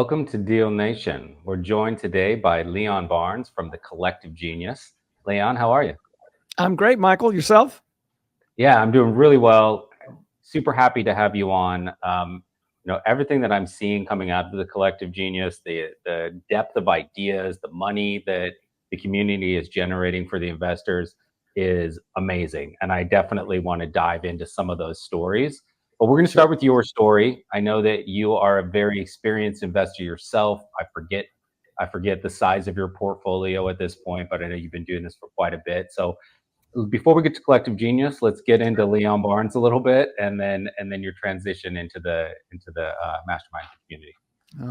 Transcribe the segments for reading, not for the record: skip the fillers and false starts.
Welcome to Deal Nation. We're joined today by Leon Barnes from the Collective Genius. Leon, how are you? I'm great, Michael. Yourself? Yeah, I'm doing really well. Super happy to have you on. Everything that I'm seeing coming out of the Collective Genius, the depth of ideas, the money that the community is generating for the investors is amazing. And I definitely want to dive into some of those stories. But we're going to Sure. start with your story. I know that you are a very experienced investor yourself. I forget the size of your portfolio at this point, but I know you've been doing this for quite a bit. So before we get to Collective Genius, let's get into Leon Barnes a little bit, and then your transition into the mastermind community.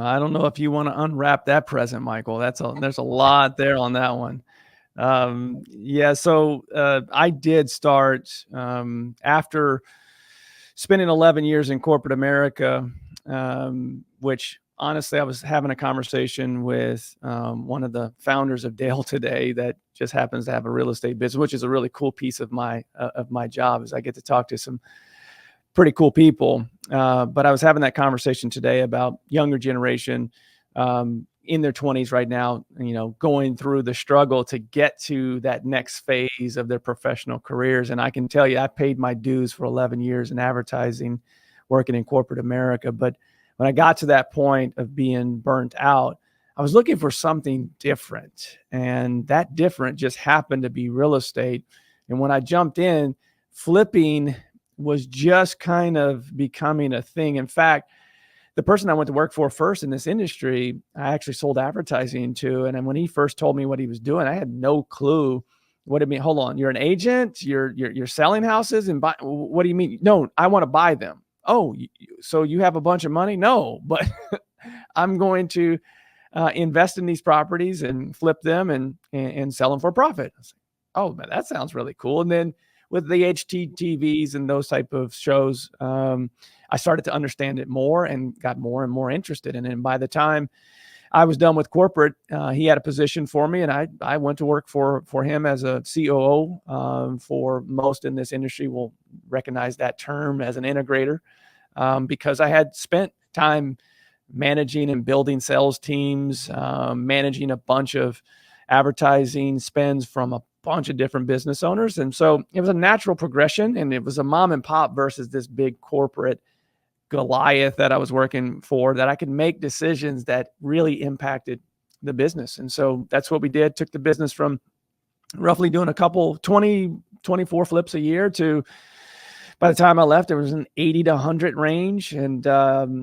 I don't know if you want to unwrap that present, Michael. There's a lot there on that one. So I did start after spending 11 years in corporate America, which honestly, I was having a conversation with one of the founders of Dale today that just happens to have a real estate business, which is a really cool piece of my job, is I get to talk to some pretty cool people. But I was having that conversation today about younger generation in their 20s right now, going through the struggle to get to that next phase of their professional careers. And I can tell you, I paid my dues for 11 years in advertising, working in corporate America. But when I got to that point of being burnt out, I was looking for something different. And that different just happened to be real estate. And when I jumped in, flipping was just kind of becoming a thing. In fact, the person I went to work for first in this industry, I actually sold advertising to. And then when he first told me what he was doing, I had no clue what it mean. Hold on, you're an agent? You're selling houses and buy? What do you mean? No, I want to buy them. Oh, so you have a bunch of money? No, but I'm going to invest in these properties and flip them and sell them for profit. I was like, oh, man, that sounds really cool. And then with the HGTVs and those type of shows, I started to understand it more and got more and more interested in it. And by the time I was done with corporate, he had a position for me, and I went to work for him as a COO. For most in this industry will recognize that term as an integrator, because I had spent time managing and building sales teams, managing a bunch of advertising spends from a bunch of different business owners. And so it was a natural progression, and it was a mom and pop versus this big corporate Goliath that I was working for, that I could make decisions that really impacted the business. And so that's what we did. Took the business from roughly doing a couple 24 flips a year to, by the time I left, it was an 80 to 100 range. And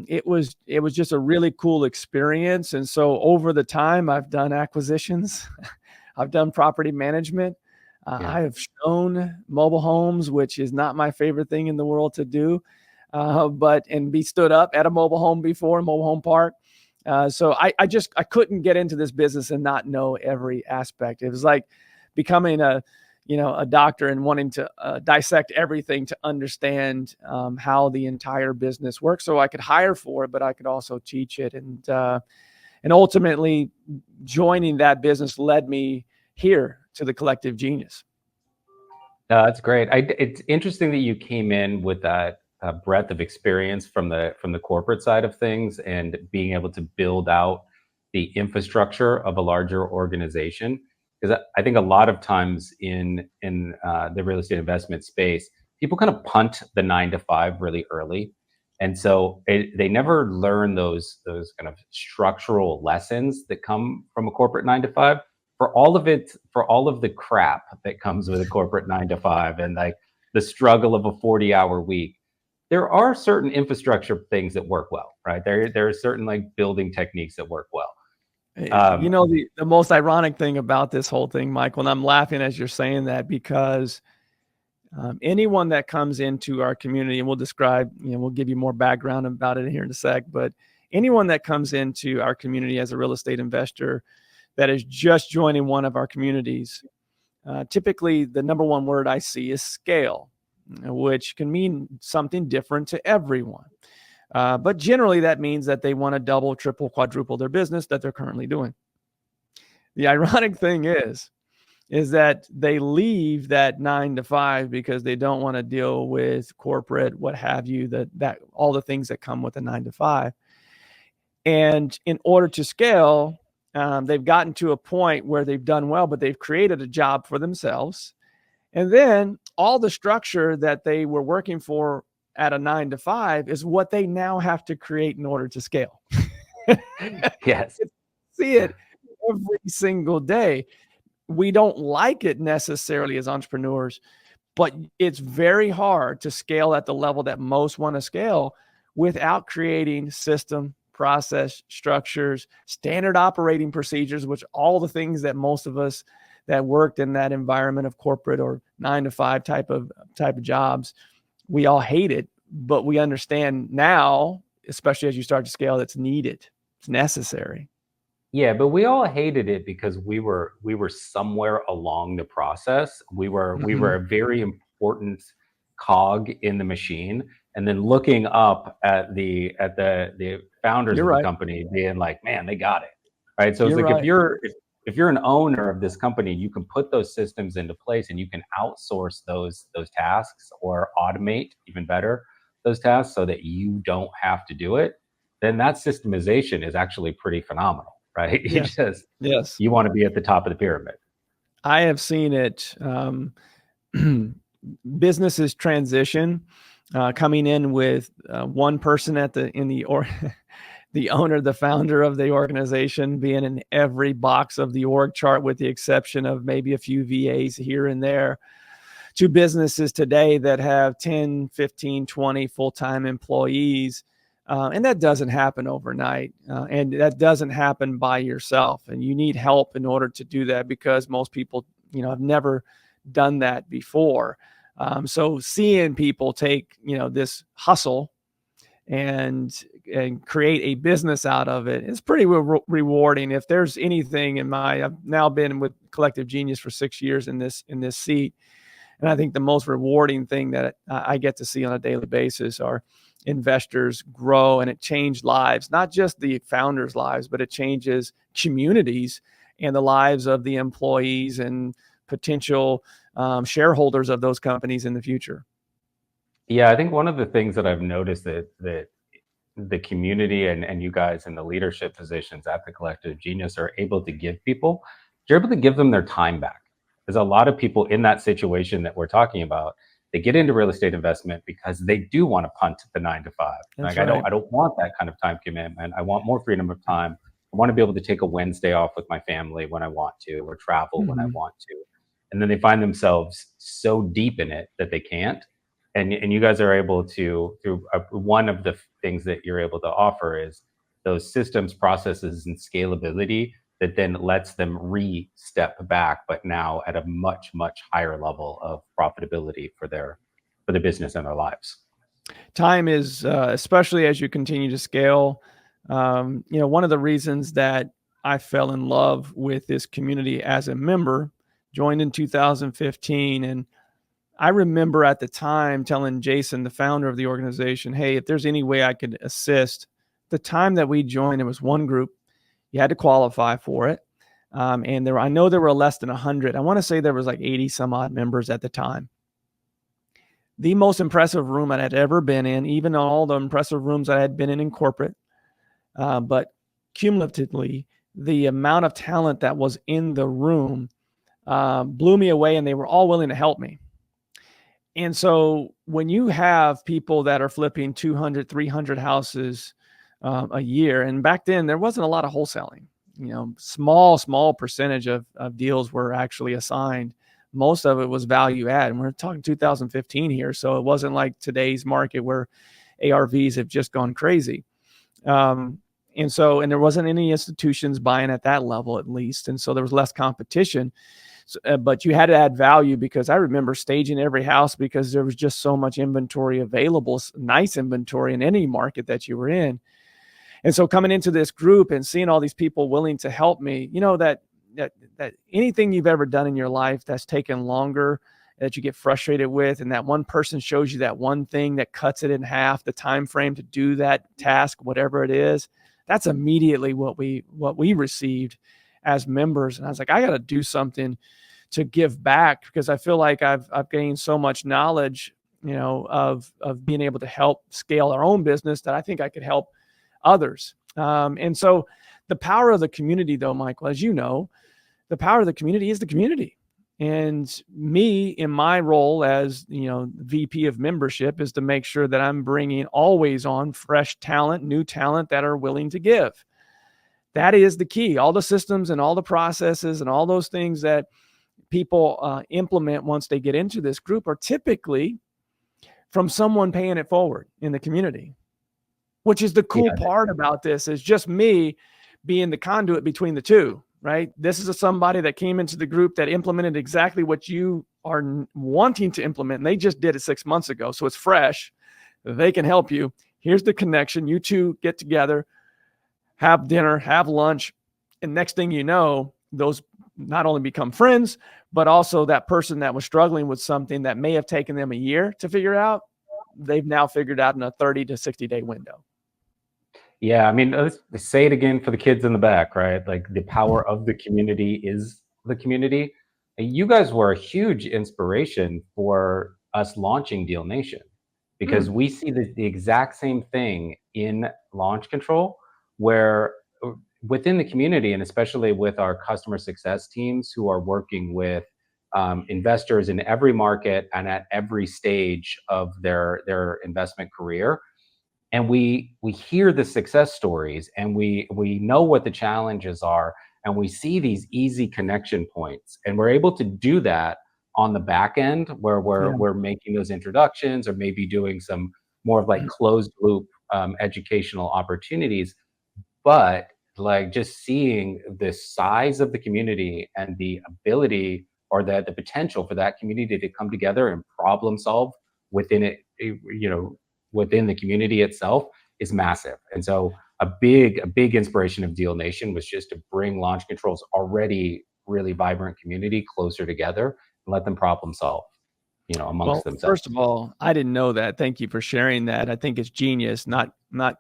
it was just a really cool experience. And so over the time, I've done acquisitions. I've done property management. I have shown mobile homes, which is not my favorite thing in the world to do, and be stood up at a mobile home before, mobile home park. So I couldn't get into this business and not know every aspect. It was like becoming a doctor and wanting to dissect everything to understand how the entire business works, so I could hire for it, but I could also teach it. And ultimately, joining that business led me here to the Collective Genius. That's great. It's interesting that you came in with that breadth of experience from the corporate side of things and being able to build out the infrastructure of a larger organization. Because I think a lot of times in the real estate investment space, people kind of punt the 9 to 5 really early, and so they never learn those kind of structural lessons that come from a corporate 9 to 5. For all of the crap that comes with a corporate 9 to 5, and like the struggle of a 40-hour week, there are certain infrastructure things that work well, right? There are certain like building techniques that work well. The most ironic thing about this whole thing, Michael, and I'm laughing as you're saying that, because anyone that comes into our community, and we'll give you more background about it here in a sec, but anyone that comes into our community as a real estate investor that is just joining one of our communities, typically the number one word I see is scale, which can mean something different to everyone. But generally that means that they want to double, triple, quadruple their business that they're currently doing. The ironic thing is that they leave that 9 to 5 because they don't want to deal with corporate, what have you, that all the things that come with a 9 to 5. And in order to scale, they've gotten to a point where they've done well, but they've created a job for themselves. And then all the structure that they were working for at a 9 to 5 is what they now have to create in order to scale. Yes. See it every single day. We don't like it necessarily as entrepreneurs, but it's very hard to scale at the level that most want to scale without creating system, process, structures, standard operating procedures, which all the things that most of us that worked in that environment of corporate or 9 to 5 type of jobs, we all hate it, but we understand now, especially as you start to scale, it's needed. It's necessary. Yeah, but we all hated it because we were somewhere along the process. We were a very important cog in the machine, and then looking up at the founders You're of the right. company being like, "Man, they got it." Right? So it's You're like right. if you're an owner of this company, you can put those systems into place and you can outsource those tasks or automate even better those tasks so that you don't have to do it. Then that systemization is actually pretty phenomenal. Right? Yes. Yes. You want to be at the top of the pyramid. I have seen it. Businesses transition, coming in with one person the owner, the founder of the organization being in every box of the org chart with the exception of maybe a few VAs here and there, to businesses today that have 10, 15, 20 full-time employees. And that doesn't happen overnight. And that doesn't happen by yourself. And you need help in order to do that because most people, have never done that before. So seeing people take, this hustle and create a business out of it is pretty rewarding. If there's anything I've now been with Collective Genius for 6 years in this seat. And I think the most rewarding thing that I get to see on a daily basis are investors grow, and it changed lives, not just the founders' lives, but it changes communities and the lives of the employees and potential shareholders of those companies in the future. Yeah, I think one of the things that I've noticed that the community and you guys in the leadership positions at the Collective Genius are able to give people, you're able to give them their time back. There's a lot of people in that situation that we're talking about. They get into real estate investment because they do want to punt the 9 to 5. That's Like right. I don't want that kind of time commitment. I want more freedom of time. I want to be able to take a Wednesday off with my family when I want to, or travel when I want to. And then they find themselves so deep in it that they can't. And you guys are able to, through one of the things that you're able to offer is those systems, processes, and scalability that then lets them step back, but now at a much, much higher level of profitability for the business and their lives. Time is, especially as you continue to scale, one of the reasons that I fell in love with this community as a member, joined in 2015. And I remember at the time telling Jason, the founder of the organization, hey, if there's any way I could assist, the time that we joined, it was one group. You had to qualify for it. And I know there were less than 100. I want to say there was like 80 some odd members at the time. The most impressive room I had ever been in, even all the impressive rooms I had been in corporate. But cumulatively, the amount of talent that was in the room blew me away, and they were all willing to help me. And so when you have people that are flipping 200, 300 houses a year, and back then there wasn't a lot of wholesaling, small percentage of deals were actually assigned. Most of it was value add. And we're talking 2015 here. So it wasn't like today's market where ARVs have just gone crazy. And there wasn't any institutions buying at that level, at least. And so there was less competition. But you had to add value, because I remember staging every house because there was just so much inventory available, nice inventory in any market that you were in. And so coming into this group and seeing all these people willing to help me, that anything you've ever done in your life that's taken longer, that you get frustrated with, and that one person shows you that one thing that cuts it in half, the time frame to do that task, whatever it is, that's immediately what we received as members. And I was like, I got to do something to give back, because I feel like I've gained so much knowledge, of being able to help scale our own business, that I think I could help others. And so the power of the community, though, Michael, as you know, the power of the community is the community. And me, in my role as, VP of membership, is to make sure that I'm bringing always on fresh talent, new talent that are willing to give. That is the key. All the systems and all the processes and all those things that people implement once they get into this group are typically from someone paying it forward in the community, which is the cool Yeah, part about this, is just me being the conduit between the two, right? This is somebody that came into the group that implemented exactly what you are wanting to implement. And they just did it 6 months ago. So it's fresh. They can help you. Here's the connection. You two get together, have dinner, have lunch. And next thing you know, those not only become friends, but also that person that was struggling with something that may have taken them a year to figure out, they've now figured out in a 30 to 60-day window. Yeah, I mean, let's say it again for the kids in the back, right? Like the power of the community is the community. And you guys were a huge inspiration for us launching Deal Nation because we see the exact same thing in launch control, where within the community, and especially with our customer success teams who are working with investors in every market and at every stage of their investment career, and we hear the success stories, and we know what the challenges are, and we see these easy connection points, and we're able to do that on the back end where Yeah. we're making those introductions or maybe doing some more of like closed loop educational opportunities. But like just seeing the size of the community and the ability or the potential for that community to come together and problem solve within it, within the community itself is massive. And so a big inspiration of Deal Nation was just to bring Launch Control's already really vibrant community closer together and let them problem solve, amongst Well, first themselves. of all, I didn't know that. Thank you for sharing that. I think it's genius, not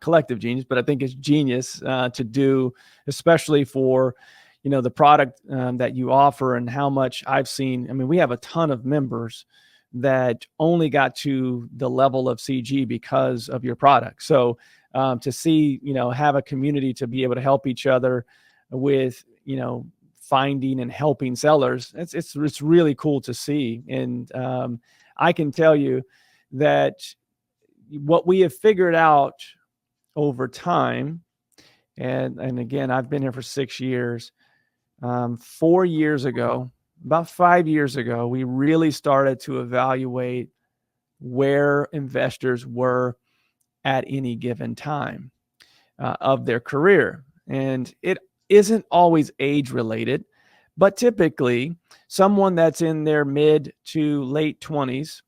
collective genius, but I think it's genius to do, especially for, the product that you offer and how much I've seen. I mean, we have a ton of members that only got to the level of CG because of your product. So to see, have a community to be able to help each other with, finding and helping sellers, it's really cool to see. And I can tell you that what we have figured out over time, and again, I've been here for 6 years. 4 years ago, about 5 years ago, we really started to evaluate where investors were at any given time of their career. And it isn't always age related, but typically someone that's in their mid to late 20s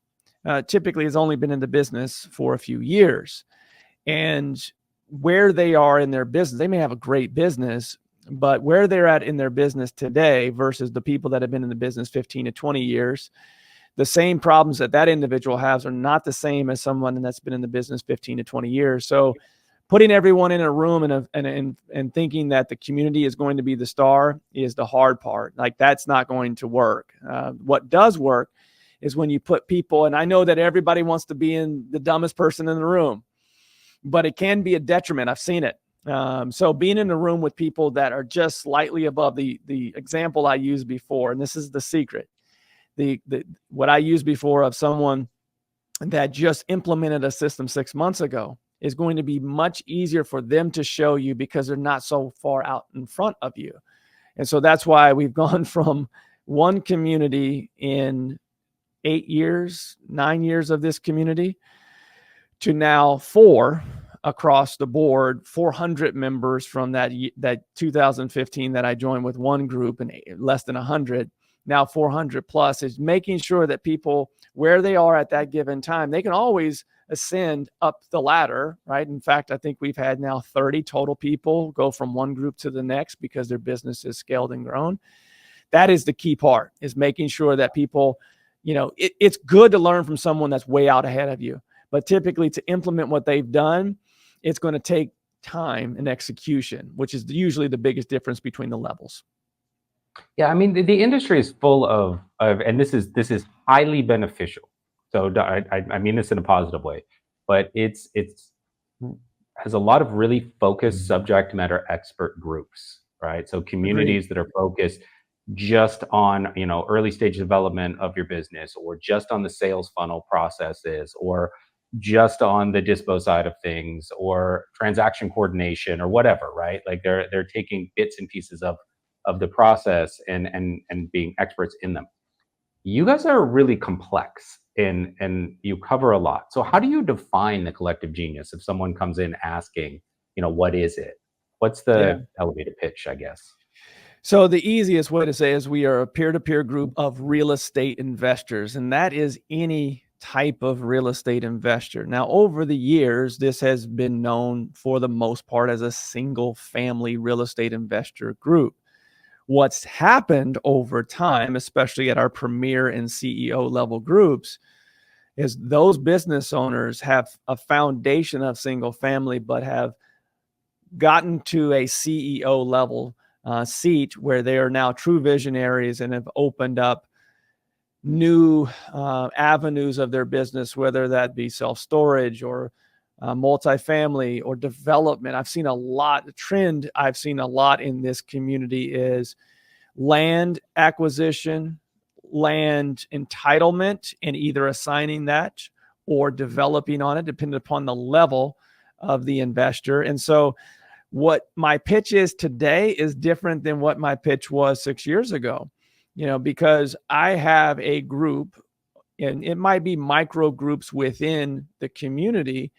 typically has only been in the business for a few years. And where they are in their business, they may have a great business, but where they're at in their business today versus the people that have been in the business 15 to 20 years, the same problems that individual has are not the same as someone that's been in the business 15 to 20 years. So putting everyone in a room and thinking that the community is going to be the star is the hard part. Like, that's not going to work. What does work is when you put people, and I know that everybody wants to be in the dumbest person in the room, but it can be a detriment. I've seen it. So being in a room with people that are just slightly above the example I used before, and this is the secret, what I used before of someone that just implemented a system 6 months ago is going to be much easier for them to show you because they're not so far out in front of you. And so that's why we've gone from one community in 8 years, 9 years of this community to now 4 across the board, 400 members from that 2015 that I joined with one group and less than 100. Now 400 plus, is making sure that people, where they are at that given time, they can always ascend up the ladder, right? In fact, I think we've had now 30 total people go from one group to the next because their business is scaled and grown. That is the key part, is making sure that people, it's good to learn from someone that's way out ahead of you, but typically to implement what they've done, it's going to take time and execution, which is usually the biggest difference between the levels. Yeah, I mean, the industry is full and this is highly beneficial. So I mean this in a positive way, but it's has a lot of really focused subject matter expert groups, right? So Agreed. communities that are focused just on, early stage development of your business, or just on the sales funnel processes, or just on the dispo side of things, or transaction coordination, or whatever, right? Like they're taking bits and pieces of the process and being experts in them. You guys are really complex and you cover a lot. So how do you define the collective genius if someone comes in asking, what is it? What's Yeah. the elevator pitch, I guess? So the easiest way to say is we are a peer-to-peer group of real estate investors, and that is any type of real estate investor. Now, over the years, this has been known for the most part as a single family real estate investor group. What's happened over time, especially at our premier and CEO level groups, is those business owners have a foundation of single family, but have gotten to a CEO level seat where they are now true visionaries and have opened up new avenues of their business, whether that be self-storage or multifamily or development. I've seen a lot, the trend I've seen a lot in this community is land acquisition, land entitlement, and either assigning that or developing on it, depending upon the level of the investor. And so what my pitch is today is different than what my pitch was 6 years ago, because I have a group, and it might be micro groups within the community,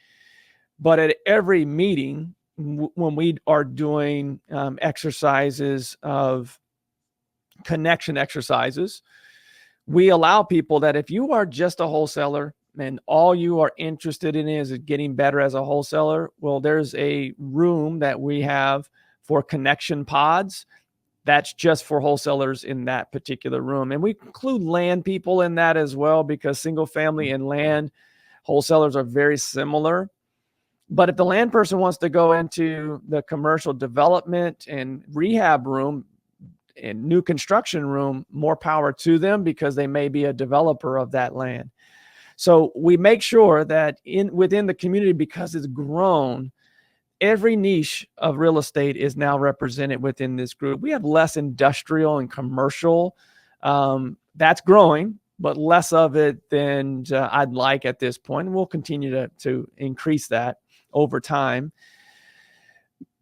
but at every meeting, when we are doing exercises of connection exercises, we allow people that if you are just a wholesaler and all you are interested in is getting better as a wholesaler, well, there's a room that we have for connection pods that's just for wholesalers in that particular room. And we include land people in that as well, because single family and land wholesalers are very similar. But if the land person wants to go into the commercial development and rehab room and new construction room, more power to them, because they may be a developer of that land. So we make sure that within the community, because it's grown, every niche of real estate is now represented within this group. We have less industrial and commercial. That's growing, but less of it than I'd like at this point. And we'll continue to increase that over time.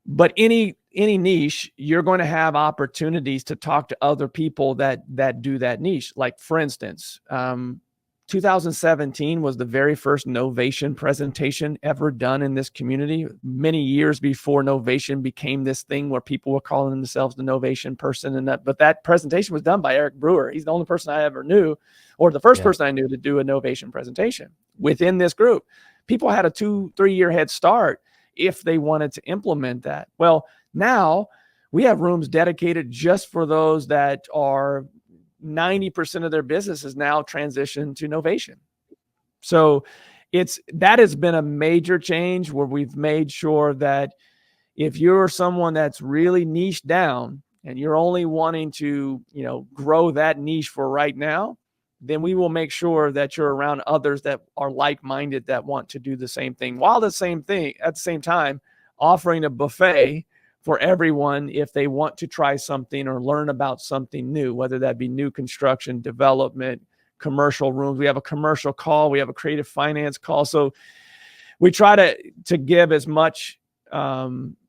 But any niche, you're going to have opportunities to talk to other people that do that niche. Like, for instance, 2017 was the very first novation presentation ever done in this community, many years before novation became this thing where people were calling themselves the novation person. But that presentation was done by Eric Brewer. He's the only person I ever knew, or the first person I knew to do a novation presentation within this group. People had a 2-3 year head start if they wanted to implement that. Well, now we have rooms dedicated just for those that are 90% of their business is now transitioned to novation. So that has been a major change, where we've made sure that if you're someone that's really niched down and you're only wanting to, grow that niche for right now, then we will make sure that you're around others that are like-minded, that want to do the same thing, while at the same time offering a buffet for everyone if they want to try something or learn about something new, whether that be new construction, development, commercial rooms. We have a commercial call. We have a creative finance call. So we try to give as much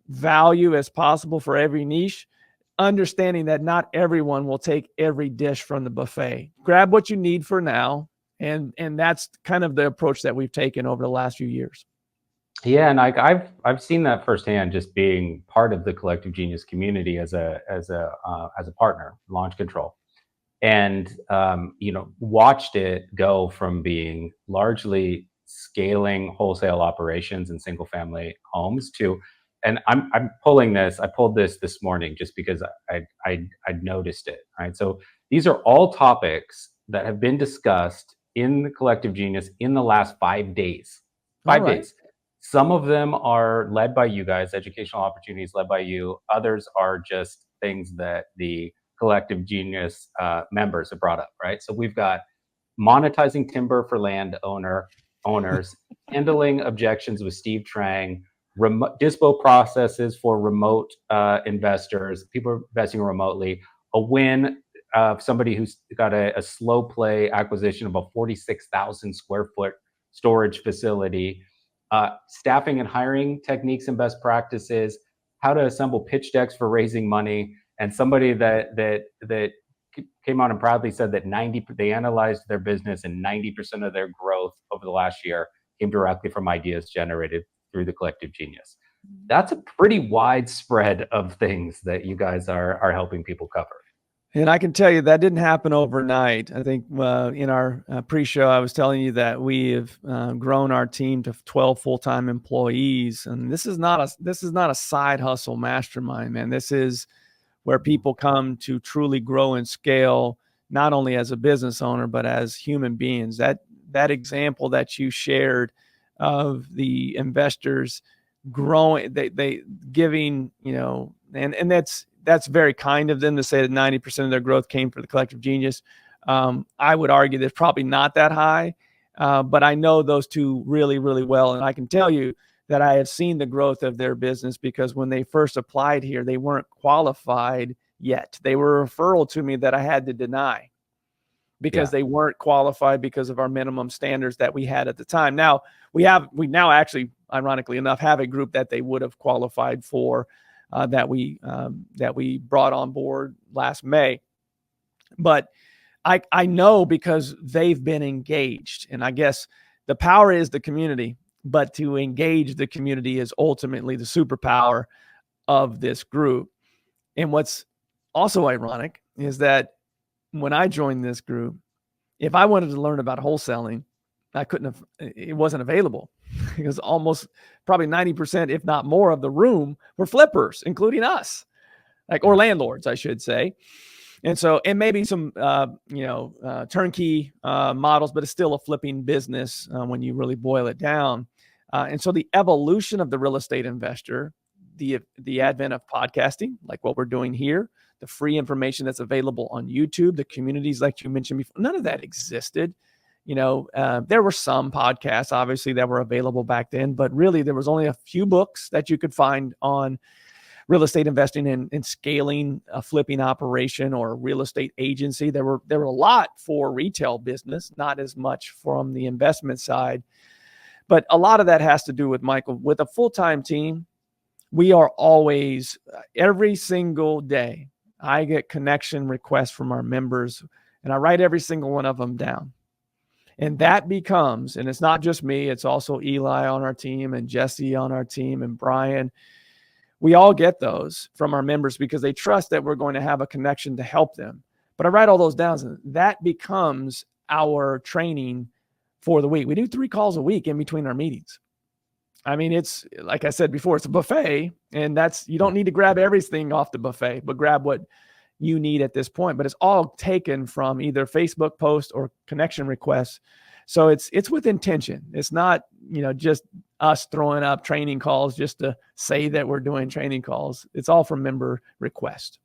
value as possible for every niche, understanding that not everyone will take every dish from the buffet. Grab what you need for now. And that's kind of the approach that we've taken over the last few years. Yeah, and I've seen that firsthand, just being part of the Collective Genius community as a partner, Launch Control, and watched it go from being largely scaling wholesale operations in single family homes to, and I'm pulling this. I pulled this morning just because I noticed it. Right, so these are all topics that have been discussed in the Collective Genius in the last 5 days. All 5 days. Some of them are led by you guys, educational opportunities led by you. Others are just things that the Collective Genius members have brought up, right? So we've got monetizing timber for owners, handling objections with Steve Trang, dispo processes for remote investors, people investing remotely, a win of somebody who's got a slow play acquisition of a 46,000 square foot storage facility, staffing and hiring techniques and best practices, how to assemble pitch decks for raising money, and somebody that came on and proudly said that they analyzed their business and 90% of their growth over the last year came directly from ideas generated through the collective genius. That's a pretty wide spread of things that you guys are helping people cover. And I can tell you that didn't happen overnight. I think in our pre-show, I was telling you that we have grown our team to 12 full-time employees, and this is not a side hustle mastermind, man. This is where people come to truly grow and scale, not only as a business owner but as human beings. That example that you shared of the investors growing, they giving, and that's very kind of them to say that 90% of their growth came from the collective genius. I would argue that's probably not that high, but I know those two really, really well. And I can tell you that I have seen the growth of their business, because when they first applied here, they weren't qualified yet. They were a referral to me that I had to deny because they weren't qualified because of our minimum standards that we had at the time. Now we now actually, ironically enough, have a group that they would have qualified for, that we brought on board last May. But I know because they've been engaged, and I guess the power is the community, but to engage the community is ultimately the superpower of this group. And what's also ironic is that when I joined this group, if I wanted to learn about wholesaling, it wasn't available, because almost probably 90%, if not more, of the room were flippers, including us, or landlords, I should say. And so, and maybe some, turnkey models, but it's still a flipping business when you really boil it down. And so the evolution of the real estate investor, the advent of podcasting, like what we're doing here, the free information that's available on YouTube, the communities like you mentioned before, none of that existed. There were some podcasts, obviously, that were available back then, but really there was only a few books that you could find on real estate investing and scaling a flipping operation or a real estate agency. There were a lot for retail business, not as much from the investment side. But a lot of that has to do with, Michael, with a full-time team, we are always, every single day, I get connection requests from our members, and I write every single one of them down. And that becomes, and it's not just me, it's also Eli on our team and Jesse on our team and Brian. We all get those from our members because they trust that we're going to have a connection to help them. But I write all those down, and that becomes our training for the week. We do 3 calls a week in between our meetings. I mean, it's like I said before, it's a buffet, and you don't need to grab everything off the buffet, but grab what you need at this point. But it's all taken from either Facebook post or connection requests. So it's with intention. It's not, just us throwing up training calls just to say that we're doing training calls. It's all from member request.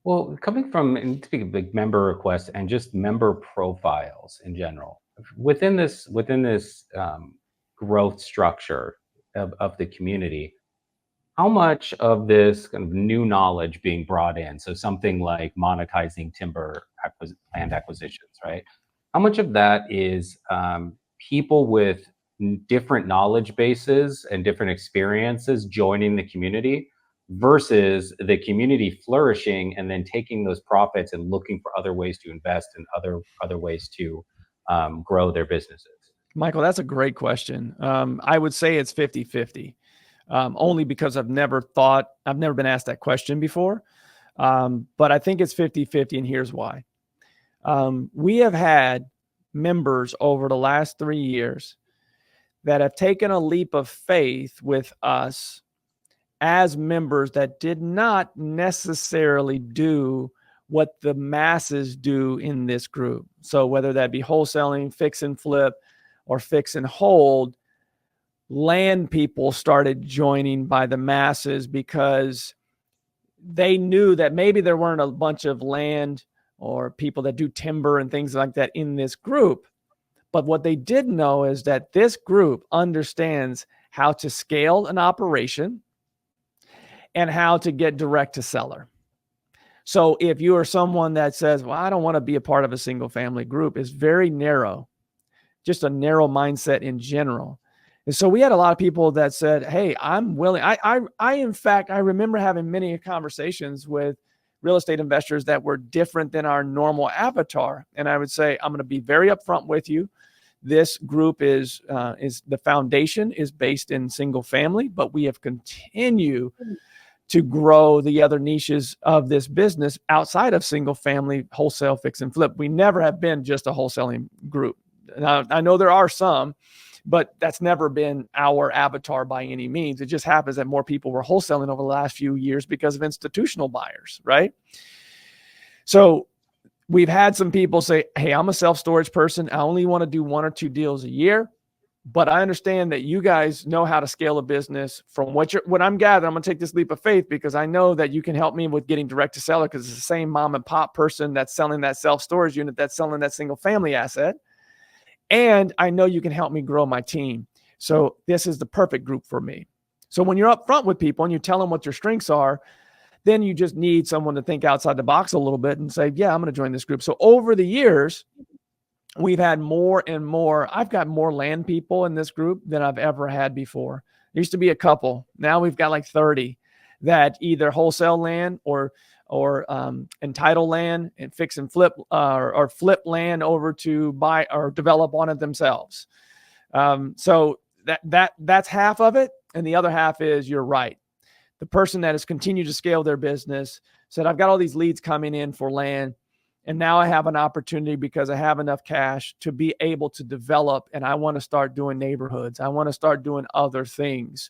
Well, coming from, and speaking of like member requests and just member profiles in general, within this growth structure of the community, how much of this kind of new knowledge being brought in, so something like monetizing timber land acquisitions, right? How much of that is people with different knowledge bases and different experiences joining the community versus the community flourishing and then taking those profits and looking for other ways to invest and other ways to grow their businesses? Michael, that's a great question. I would say it's 50-50, only because I've never been asked that question before. But I think it's 50-50, and here's why. We have had members over the last 3 years that have taken a leap of faith with us as members that did not necessarily do what the masses do in this group. So whether that be wholesaling, fix and flip, or fix and hold, land people started joining by the masses because they knew that maybe there weren't a bunch of land or people that do timber and things like that in this group. But what they did know is that this group understands how to scale an operation, and how to get direct to seller. So if you are someone that says, well, I don't want to be a part of a single family group, it's very narrow, just a narrow mindset in general. And so we had a lot of people that said, hey, I'm willing. In fact, I remember having many conversations with real estate investors that were different than our normal avatar. And I would say, I'm going to be very upfront with you. This group is the foundation is based in single family, but we have continued to grow the other niches of this business outside of single family wholesale fix and flip. We never have been just a wholesaling group. Now, I know there are some, but that's never been our avatar by any means. It just happens that more people were wholesaling over the last few years because of institutional buyers, right? So we've had some people say, hey, I'm a self-storage person. I only want to do 1 or 2 deals a year. But I understand that you guys know how to scale a business. From what I'm gathering, I'm going to take this leap of faith because I know that you can help me with getting direct to seller, because it's the same mom and pop person that's selling that self-storage unit that's selling that single family asset. And I know you can help me grow my team. So this is the perfect group for me. So when you're upfront with people and you tell them what your strengths are, then you just need someone to think outside the box a little bit and say, yeah, I'm going to join this group. So over the years, we've had more and more. I've got more land people in this group than I've ever had before. There used to be a couple. Now we've got like 30 that either wholesale land or entitle land and fix and flip or flip land over to buy or develop on it themselves. So that's half of it. And the other half is, you're right, the person that has continued to scale their business said, I've got all these leads coming in for land, and now I have an opportunity because I have enough cash to be able to develop, and I want to start doing neighborhoods. I want to start doing other things.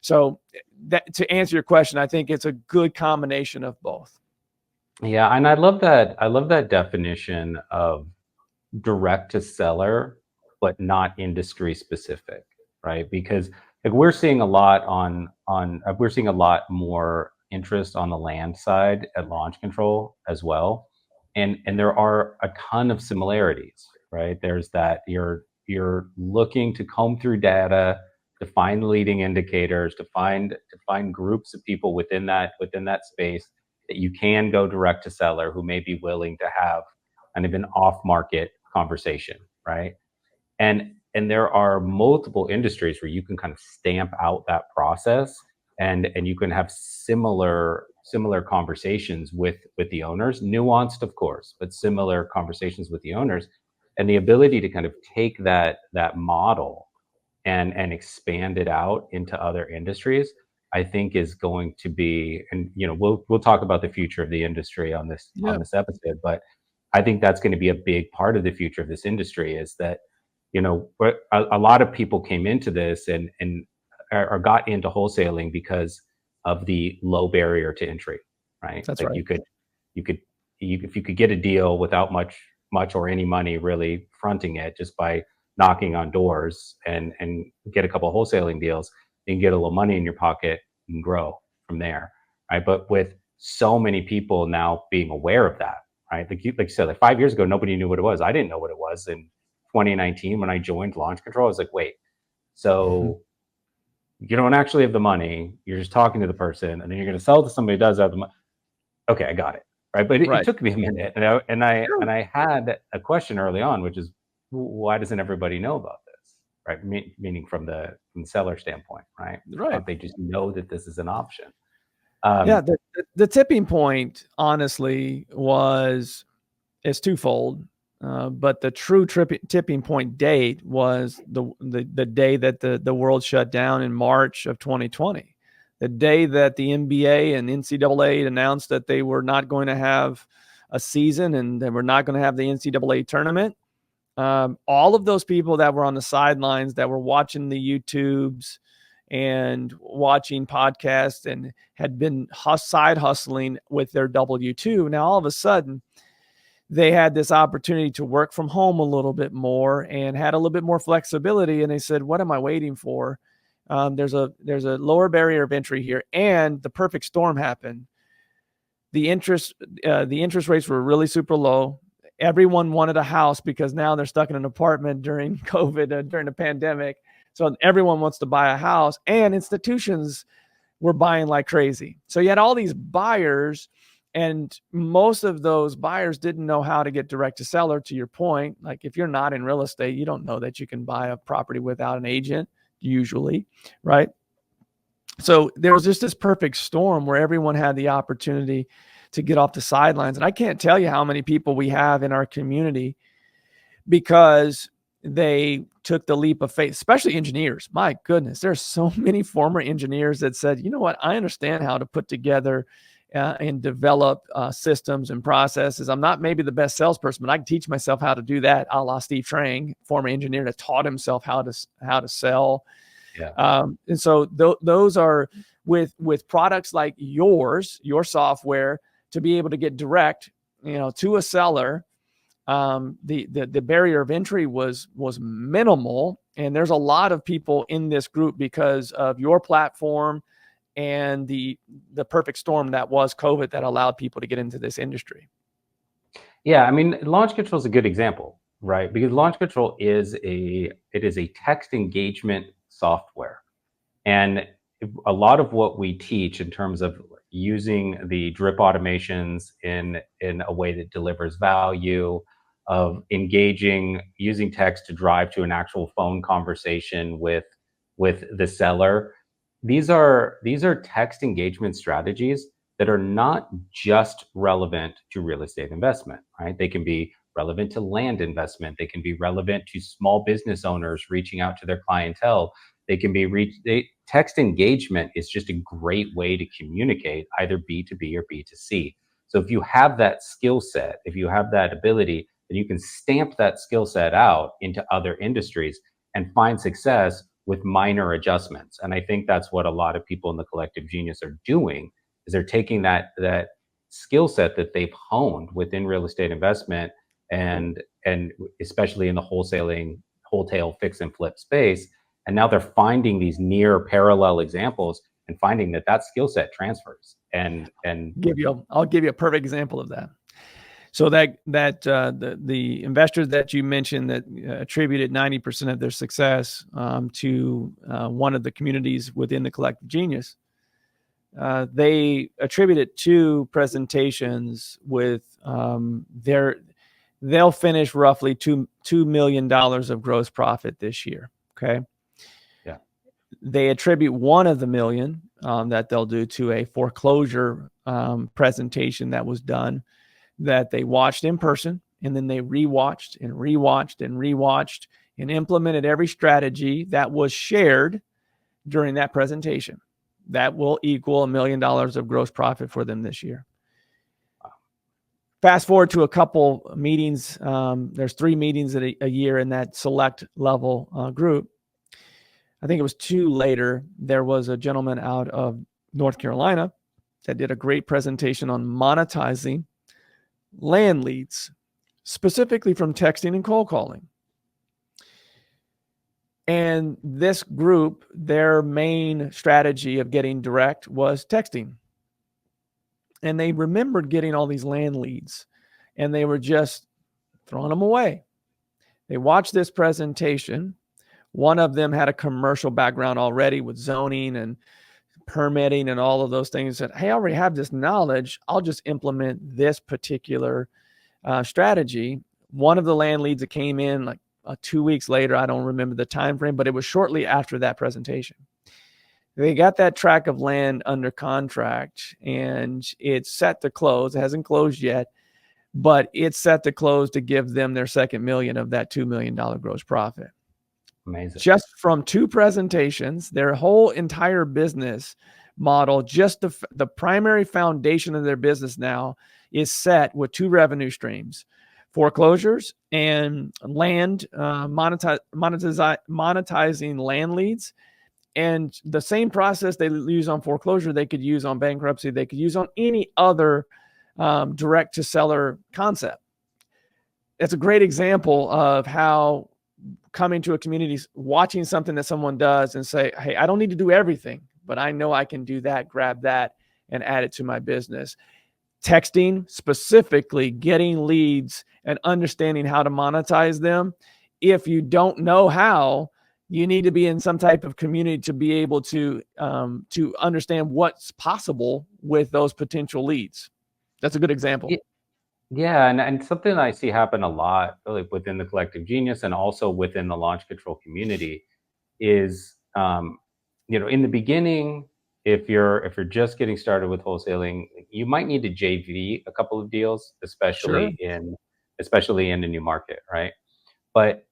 So that, to answer your question, I think it's a good combination of both. Yeah, and I love that. I love that definition of direct to seller, but not industry specific, right? Because like we're seeing a lot we're seeing a lot more interest on the land side at launch control as well, and there are a ton of similarities, right? There's that you're looking to comb through data to find leading indicators, to find groups of people within that space that you can go direct to seller who may be willing to have kind of an off market conversation, right? And there are multiple industries where you can kind of stamp out that process, and you can have similar conversations with the owners, nuanced of course, but similar conversations with the owners, and the ability to kind of take that model and expand it out into other industries, I think is going to be, and we'll talk about the future of the industry on this episode, but I think that's going to be a big part of the future of this industry, is that a lot of people came into this and or got into wholesaling because of the low barrier to entry, right? That's like right. if you could get a deal without much or any money really fronting it, just by knocking on doors and get a couple of wholesaling deals, you can get a little money in your pocket and grow from there, right? But with so many people now being aware of that, right? Like you said, like 5 years ago, nobody knew what it was. I didn't know what it was in 2019 when I joined Launch Control. I was like, wait, so you don't actually have the money. You're just talking to the person, and then you're going to sell to somebody who does have the money. Okay, I got it. Right, but it took me a minute, and I had a question early on, which is, why doesn't everybody know about this, right? Meaning from the seller standpoint, right? Right. They just know that this is an option. Yeah, the tipping point, honestly, is twofold. But the true tipping point date was the day that the world shut down in March of 2020. The day that the NBA and NCAA announced that they were not going to have a season and they were not going to have the NCAA tournament. All of those people that were on the sidelines, that were watching the YouTubes and watching podcasts and had been side hustling with their W-2, now all of a sudden they had this opportunity to work from home a little bit more and had a little bit more flexibility. And they said, what am I waiting for? There's a lower barrier of entry here. And the perfect storm happened. The interest rates were really super low. Everyone wanted a house because now they're stuck in an apartment during COVID, during the pandemic. So everyone wants to buy a house, and institutions were buying like crazy. So you had all these buyers, and most of those buyers didn't know how to get direct to seller. To your point, like if you're not in real estate, you don't know that you can buy a property without an agent usually, right? So there was just this perfect storm where everyone had the opportunity to get off the sidelines. And I can't tell you how many people we have in our community because they took the leap of faith, especially engineers. My goodness, there's so many former engineers that said, you know what, I understand how to put together and develop systems and processes. I'm not maybe the best salesperson, but I can teach myself how to do that, a la Steve Trang, former engineer that taught himself how to sell. Yeah. And so those are with products like your software, to be able to get direct, to a seller. The barrier of entry was minimal, and there's a lot of people in this group because of your platform and the perfect storm that was COVID that allowed people to get into this industry. Yeah, I mean, launch control is a good example, right? Because launch control is a text engagement software. And a lot of what we teach in terms of using the drip automations in a way that delivers value, of engaging, using text to drive to an actual phone conversation with the seller. These are text engagement strategies that are not just relevant to real estate investment, right? They can be relevant to land investment. They can be relevant to small business owners reaching out to their clientele. They can be text engagement is just a great way to communicate, either B2B or B2C. So if you have that skill set, if you have that ability, then you can stamp that skill set out into other industries and find success with minor adjustments. And I think that's what a lot of people in the collective genius are doing, is they're taking that skill set that they've honed within real estate investment, and especially in the wholesale fix and flip space, and now they're finding these near parallel examples and finding that skill set transfers. I'll give you a perfect example of that. So the investors that you mentioned that attributed 90% of their success to one of the communities within the collective genius, they attributed 2 presentations with they'll finish roughly $2 million of gross profit this year. Okay. Yeah. They attribute one of the million that they'll do to a foreclosure presentation that was done, that they watched in person, and then they rewatched and implemented every strategy that was shared during that presentation. That will equal $1 million of gross profit for them this year. Fast forward to a couple meetings. There's 3 meetings a year in that select level group. I think it was 2 later, there was a gentleman out of North Carolina that did a great presentation on monetizing land leads, specifically from texting and cold calling. And this group, their main strategy of getting direct was texting. And they remembered getting all these land leads, and they were just throwing them away. They watched this presentation. One of them had a commercial background already with zoning and permitting and all of those things. Said, hey, I already have this knowledge. I'll just implement this particular strategy. One of the land leads that came in like 2 weeks later, I don't remember the time frame, but it was shortly after that presentation. They got that tract of land under contract, and it's set to close. It hasn't closed yet, but it's set to close to give them their second million of that $2 million gross profit. Amazing. Just from 2 presentations, their whole entire business model, just the primary foundation of their business now is set with 2 revenue streams: foreclosures and land, monetizing land leads. And the same process they use on foreclosure, they could use on bankruptcy, they could use on any other direct to seller concept. It's a great example of how coming to a community, watching something that someone does and say, hey, I don't need to do everything, but I know I can do that, grab that and add it to my business. Texting, specifically getting leads and understanding how to monetize them. If you don't know how, You need to be in some type of community to be able to understand what's possible with those potential leads. That's a good example. Yeah, and something I see happen a lot, like within the collective genius and also within the launch control community, is in the beginning, if you're just getting started with wholesaling, you might need to JV a couple of deals, Sure. especially in a new market, right? But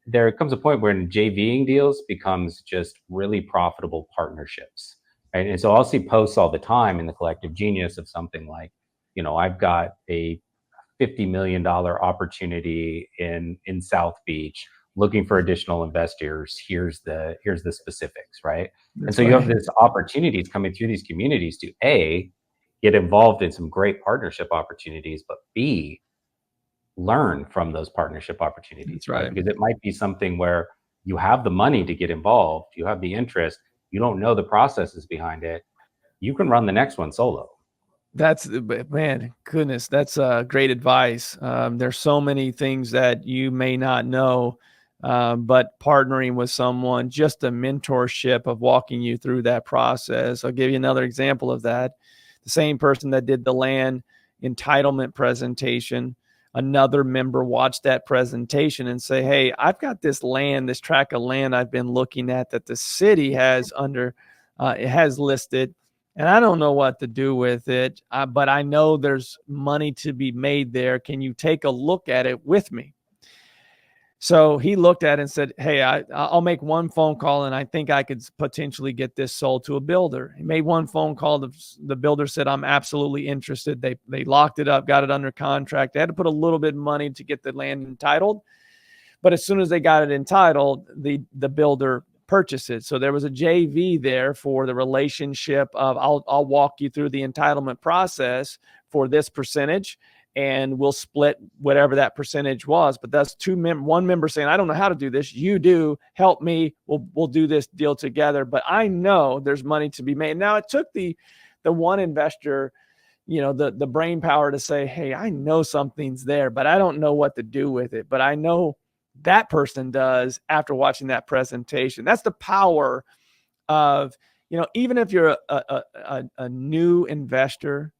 there comes a point when JVing deals becomes just really profitable partnerships, right? And so I'll see posts all the time in the collective genius of something like, I've got a $50 million opportunity in South Beach, looking for additional investors. Here's the specifics, right? And That's so you have right. this opportunities coming through these communities to A, get involved in some great partnership opportunities, but B, learn from those partnership opportunities, That's right? right. Because it might be something where you have the money to get involved, you have the interest, you don't know the processes behind it. You can run the next one solo. That's man, goodness, that's great advice. There's so many things that you may not know, but partnering with someone, just a mentorship of walking you through that process. I'll give you another example of that. The same person that did the land entitlement presentation, another member watched that presentation and say, "Hey, I've got this land, this tract of land I've been looking at that the city has it has listed." And I don't know what to do with it, but I know there's money to be made there. Can you take a look at it with me? So he looked at it and said, "Hey, I'll make one phone call, and I think I could potentially get this sold to a builder." He made one phone call. The builder said, "I'm absolutely interested." They locked it up, got it under contract. They had to put a little bit of money to get the land entitled. But as soon as they got it entitled, the builder purchase it. So there was a JV there for the relationship of I'll walk you through the entitlement process for this percentage, and we'll split whatever that percentage was. But that's one member saying, "I don't know how to do this. You do. Help me. We'll do this deal together." But I know there's money to be made. Now it took the one investor, the brain power to say, "Hey, I know something's there, but I don't know what to do with it. But I know that person does after watching that presentation." That's the power of, even if you're a new investor.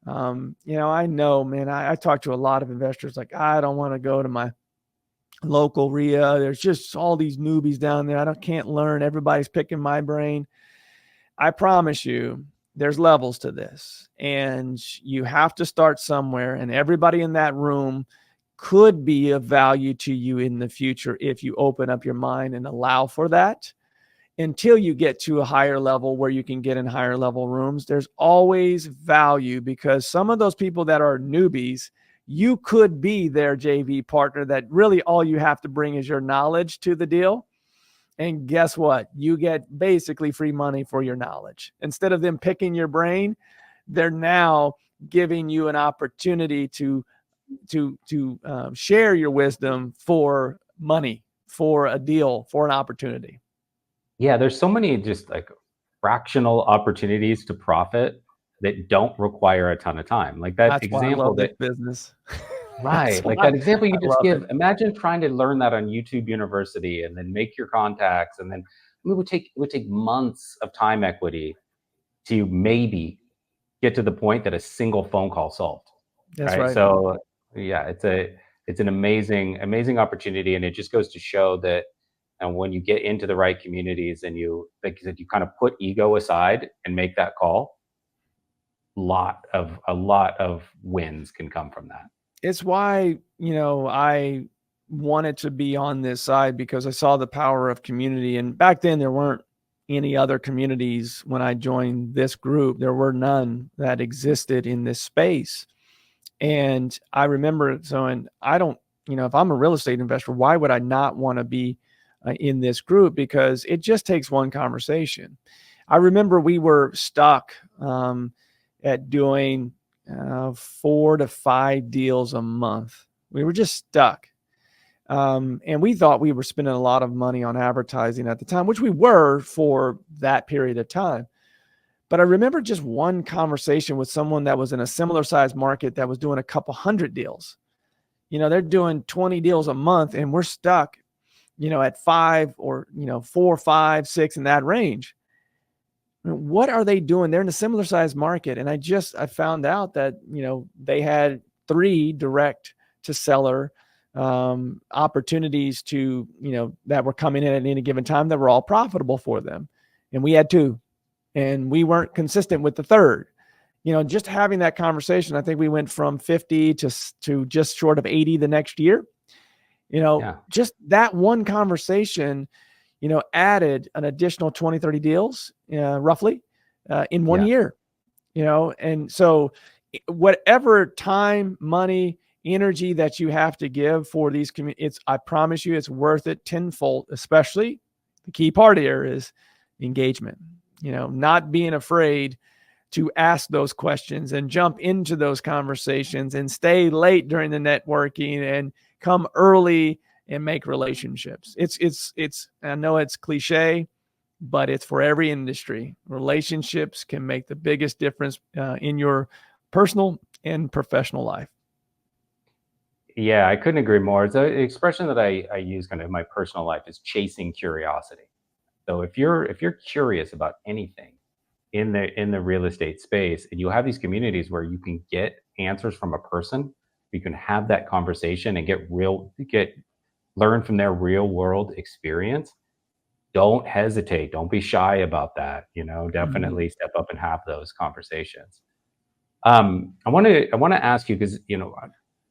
I know, man, I talk to a lot of investors like, "I don't want to go to my local REIA. There's just all these newbies down there. Can't learn. Everybody's picking my brain." I promise you, there's levels to this, and you have to start somewhere, and everybody in that room could be of value to you in the future if you open up your mind and allow for that. Until you get to a higher level where you can get in higher level rooms, there's always value, because some of those people that are newbies, you could be their JV partner that really all you have to bring is your knowledge to the deal. And guess what? You get basically free money for your knowledge. Instead of them picking your brain, they're now giving you an opportunity to share your wisdom for money, for a deal, for an opportunity. Yeah, there's so many just like fractional opportunities to profit that don't require a ton of time. Like that That's why I example love this that business. That's right, like why that example I you just love it. give. Imagine trying to learn that on YouTube University and then make your contacts and then it would take months of time equity to maybe get to the point that a single phone call solved, That's right? right. So yeah, it's an amazing opportunity, and it just goes to show that, and when you get into the right communities and you, like you said, you kind of put ego aside and make that call, a lot of wins can come from that. It's why, I wanted to be on this side, because I saw the power of community. And back then, there weren't any other communities when I joined this group. There were none that existed in this space. And I remember, so, and I don't, if I'm a real estate investor, why would I not want to be in this group? Because it just takes one conversation. I remember we were stuck at doing 4 to 5 deals a month. We were just stuck. And we thought we were spending a lot of money on advertising at the time, which we were for that period of time. But I remember just one conversation with someone that was in a similar size market that was doing a couple hundred deals. They're doing 20 deals a month, and we're stuck. at 5 or, 4, 5, 6 in that range. What are they doing? They're in a similar size market. And I found out that, they had 3 direct to seller opportunities to, that were coming in at any given time that were all profitable for them. And we had 2, and we weren't consistent with the third. Just having that conversation, I think we went from 50 to just short of 80 the next year. Just that one conversation, added an additional 20, 30 deals, roughly, in 1 year, and so whatever time, money, energy that you have to give for these communities, I promise you, it's worth it tenfold. Especially the key part here is engagement, not being afraid to ask those questions and jump into those conversations and stay late during the networking and come early and make relationships. It's I know it's cliche, but it's for every industry. Relationships can make the biggest difference in your personal and professional life. Yeah, I couldn't agree more. It's an expression that I use kind of in my personal life is chasing curiosity. So if you're curious about anything in the real estate space, and you have these communities where you can get answers from a person, you can have that conversation and learn from their real world experience. Don't hesitate. Don't be shy about that. Definitely step up and have those conversations. I want to ask you, because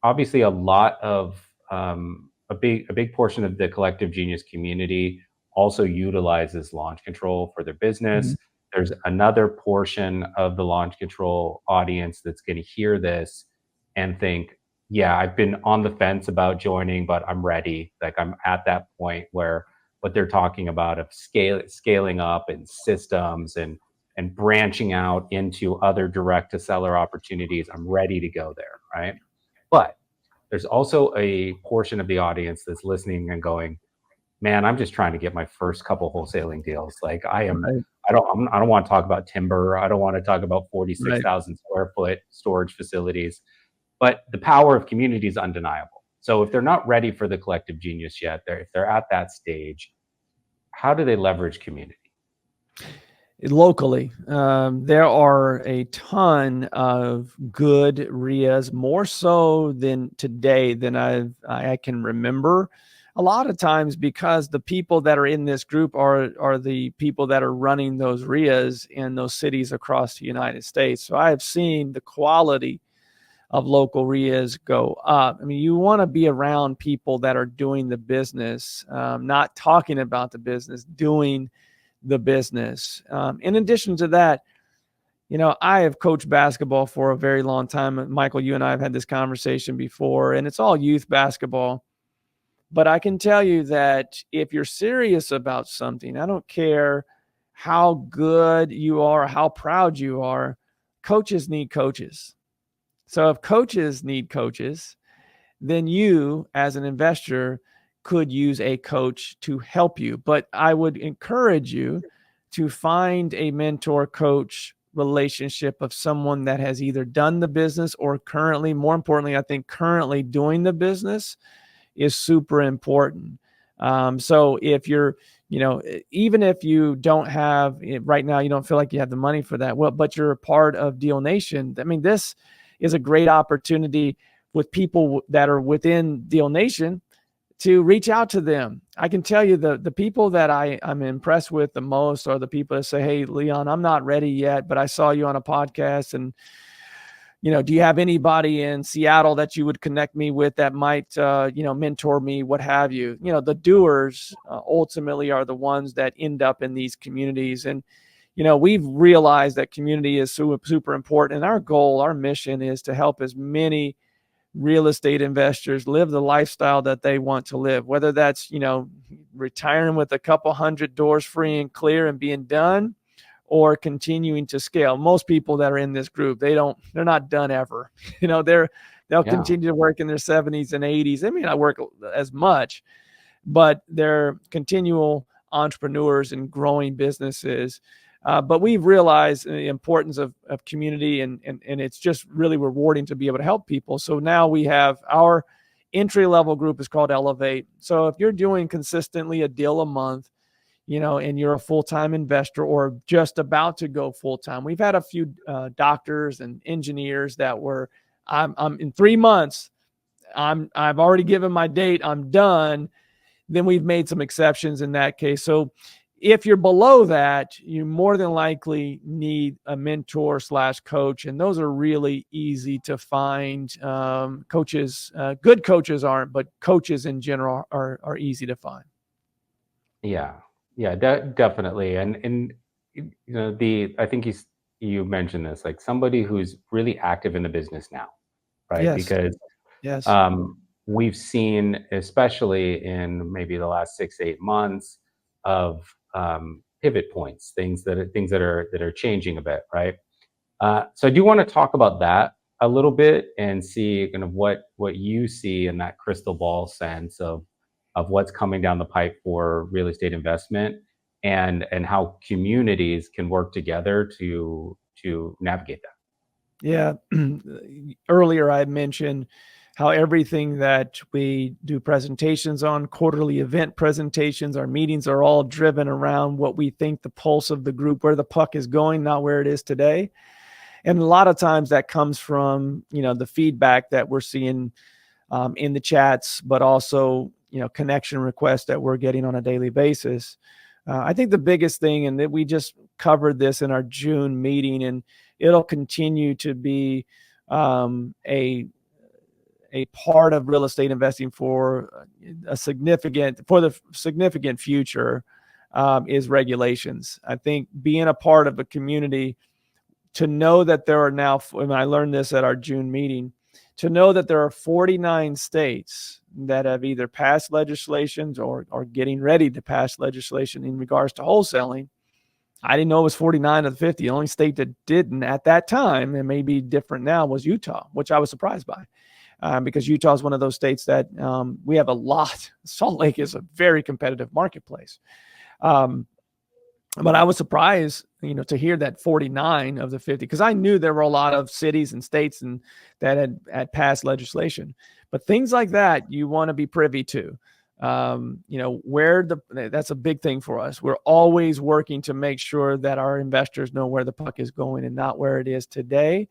obviously a lot of a big portion of the collective genius community also utilizes launch control for their business. There's another portion of the launch control audience that's going to hear this and think, yeah, I've been on the fence about joining, but I'm ready. Like, I'm at that point where what they're talking about of scaling up and systems and branching out into other direct to seller opportunities. I'm ready to go there, right? But there's also a portion of the audience that's listening and going, man, I'm just trying to get my first couple wholesaling deals. Like, I don't want to talk about timber. I don't want to talk about 46,000 square foot storage facilities, but the power of community is undeniable. So if they're not ready for the collective genius yet, if they're at that stage, how do they leverage community? Locally, there are a ton of good REIAs, more so than today than I can remember. A lot of times, because the people that are in this group are the people that are running those REIAs in those cities across the United States. So I have seen the quality of local REIAs go up. I mean, you want to be around people that are doing the business, not talking about the business, doing the business. In addition to that, I have coached basketball for a very long time. Michael, you and I have had this conversation before, and it's all youth basketball. But I can tell you that if you're serious about something, I don't care how good you are, how proud you are, coaches need coaches. So if coaches need coaches, then you as an investor could use a coach to help you. But I would encourage you to find a mentor coach relationship of someone that has either done the business or currently, more importantly, I think currently doing the business is super important. So if you're, even if you don't have right now, you don't feel like you have the money for that, well, but you're a part of Deal Nation. I mean, this is a great opportunity with people that are within Deal Nation to reach out to them. I can tell you the people that I'm impressed with the most are the people that say, hey, Leon, I'm not ready yet, but I saw you on a podcast, and do you have anybody in Seattle that you would connect me with that might, mentor me, what have you? The doers ultimately are the ones that end up in these communities. And, we've realized that community is super, super important. And our goal, our mission is to help as many real estate investors live the lifestyle that they want to live, whether that's, retiring with a couple hundred doors free and clear and being done, or continuing to scale. Most people that are in this group, they're not done ever. They'll continue to work in their 70s and 80s. They may not work as much, but they're continual entrepreneurs and growing businesses. But we've realized the importance of community, and it's just really rewarding to be able to help people. So now we have our Entry-level group is called Elevate. So if you're doing consistently a deal a month, and you're a full-time investor or just about to go full-time. We've had a few doctors and engineers that were, I'm in 3 months, I've already given my date, I'm done. Then we've made some exceptions in that case. So if you're below that, you more than likely need a mentor / coach. And those are really easy to find. Coaches, good coaches aren't, but coaches in general are easy to find. Yeah, yeah, definitely. And I think you mentioned this, like somebody who's really active in the business now, right? Yes. Because Yes. we've seen, especially in maybe the last 6 to 8 months, of pivot points, things that are changing a bit, right? So I do want to talk about that a little bit and see kind of what you see in that crystal ball sense of what's coming down the pipe for real estate investment, and how communities can work together to navigate that. Yeah. Earlier, I had mentioned how everything that we do presentations on, quarterly event presentations, our meetings are all driven around what we think the pulse of the group, where the puck is going, not where it is today. And a lot of times that comes from, the feedback that we're seeing in the chats, but also, connection requests that we're getting on a daily basis. I think the biggest thing, and that we just covered this in our June meeting, and it'll continue to be a part of real estate investing for the significant future, is regulations. I think being a part of a community, to know that there are now, and I learned this at our June meeting, to know that there are 49 states that have either passed legislations or are getting ready to pass legislation in regards to wholesaling. I didn't know it was 49 of the 50. The only state that didn't at that time, and may be different now, was Utah, which I was surprised by, because Utah is one of those states that we have a lot. Salt Lake is a very competitive marketplace. But I was surprised, to hear that 49 of the 50, because I knew there were a lot of cities and states and that had passed legislation. But things like that, you want to be privy to. That's a big thing for us. We're always working to make sure that our investors know where the puck is going and not where it is today.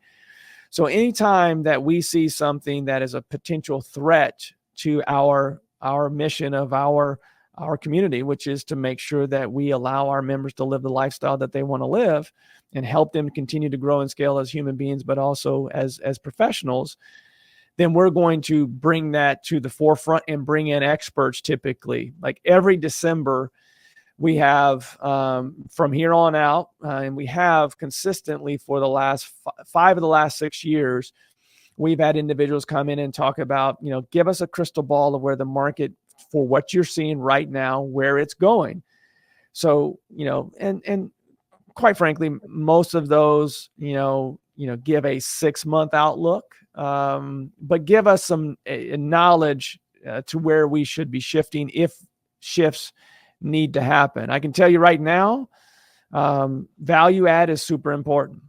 So anytime that we see something that is a potential threat to our mission of our community, which is to make sure that we allow our members to live the lifestyle that they want to live and help them continue to grow and scale as human beings, but also as professionals, then we're going to bring that to the forefront and bring in experts. Typically, like every December, we have from here on out, and we have consistently for the last 5 of the last 6 years, we've had individuals come in and talk about, give us a crystal ball of where the market, for what you're seeing right now, where it's going. So, and quite frankly, most of those, give a 6-month outlook, but give us some knowledge to where we should be shifting if shifts need to happen. I can tell you right now, value add is super important.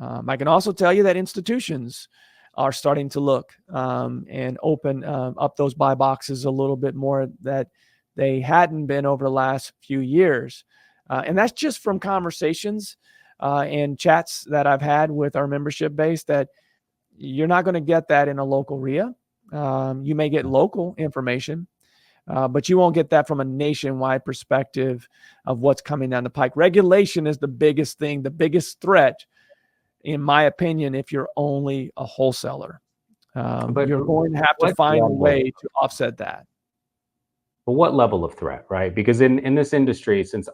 I can also tell you that institutions are starting to look and open up those buy boxes a little bit more that they hadn't been over the last few years. And that's just from conversations and chats that I've had with our membership base, that you're not going to get that in a local REIA. You may get local information, but you won't get that from a nationwide perspective of what's coming down the pike. Regulation is the biggest thing, the biggest threat, in my opinion, if you're only a wholesaler. But You're going to have to what find a level? way to offset that. But what level of threat, right? Because in this industry, since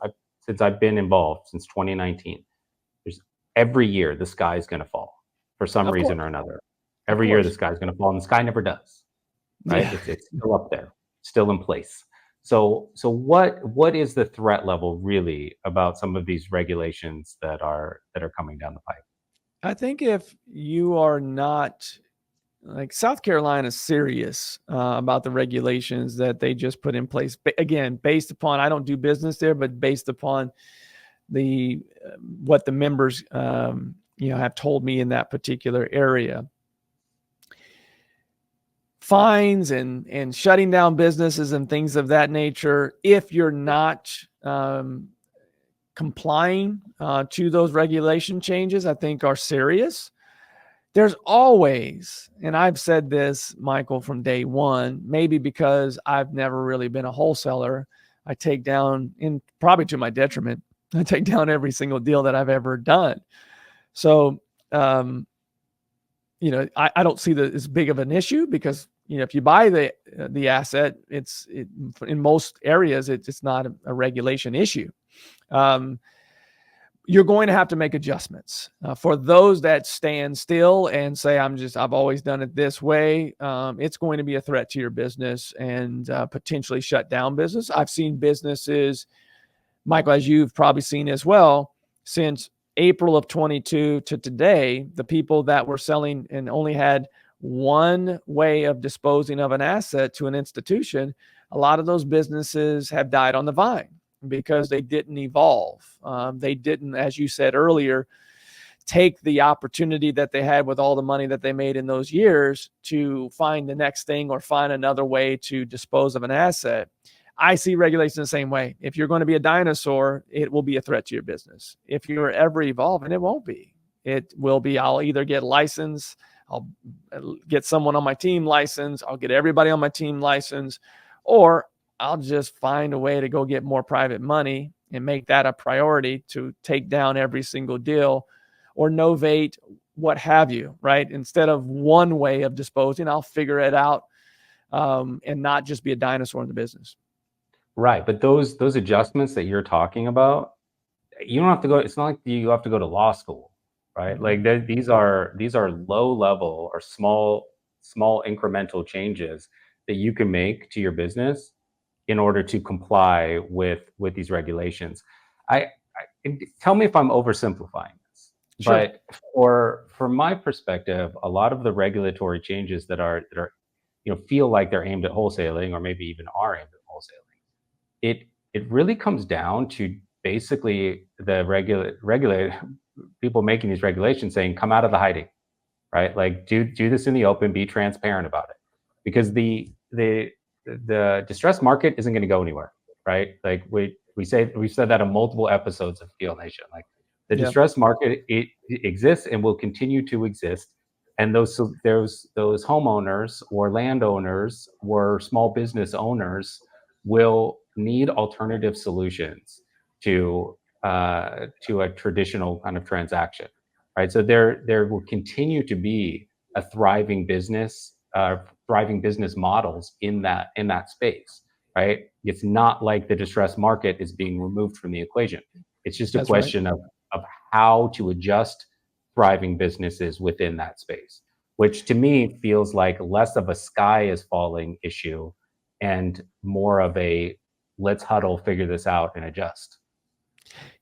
I've been involved since 2019, there's every year the sky is going to fall for some Of reason course. or another. Of Every year the course. sky is going to fall, and the sky never does, right? Yeah. It's still up there, still in place. So what is the threat level really about some of these regulations that are coming down the pipe? I think if you are not, like, South Carolina is serious about the regulations that they just put in place. Again, based upon, I don't do business there, but based upon the what the members have told me in that particular area. fines and shutting down businesses and things of that nature if you're not complying to those regulation changes, I think are serious. There's always, and I've said this, Michael, from day one, maybe because I've never really been a wholesaler, I take down, in probably to my detriment, I take down every single deal that I've ever done. So, I don't see that as big of an issue because, if you buy the asset, in most areas, it's not a regulation issue. You're going to have to make adjustments for those that stand still and say, I've always done it this way. It's going to be a threat to your business and potentially shut down business. I've seen businesses, Michael, as you've probably seen as well, since April of 22 to today, the people that were selling and only had one way of disposing of an asset to an institution, a lot of those businesses have died on the vine because they didn't evolve. They didn't, as you said earlier, take the opportunity that they had with all the money that they made in those years to find the next thing or find another way to dispose of an asset. I see regulation the same way. If you're going to be a dinosaur, it will be a threat to your business. If you're ever evolving, it won't be. It will be, I'll either get licensed, I'll get someone on my team licensed, I'll get everybody on my team licensed, or I'll just find a way to go get more private money and make that a priority to take down every single deal or novate, what have you, right? Instead of one way of disposing, I'll figure it out and not just be a dinosaur in the business. Right. But those adjustments that you're talking about, you don't have to go, it's not like you have to go to law school, right? Like these are low level or small incremental changes that you can make to your business in order to comply with these regulations. I tell me if I'm oversimplifying this, Sure. but from my perspective, a lot of the regulatory changes that are feel like they're aimed at wholesaling or maybe even are aimed at wholesaling, it really comes down to basically the regulate people making these regulations saying, come out of the hiding, right? Like do this in the open, be transparent about it, because the distressed market isn't going to go anywhere, right? Like we've said that on multiple episodes of Deal Nation. Like the distressed market, it exists and will continue to exist, and those homeowners or landowners or small business owners will need alternative solutions to a traditional kind of transaction, right? So there will continue to be a thriving business models in that space, right? It's not like the distressed market is being removed from the equation. It's just a That's right. question of how to adjust thriving businesses within that space, which to me feels like less of a sky is falling issue and more of a let's huddle, figure this out, and adjust.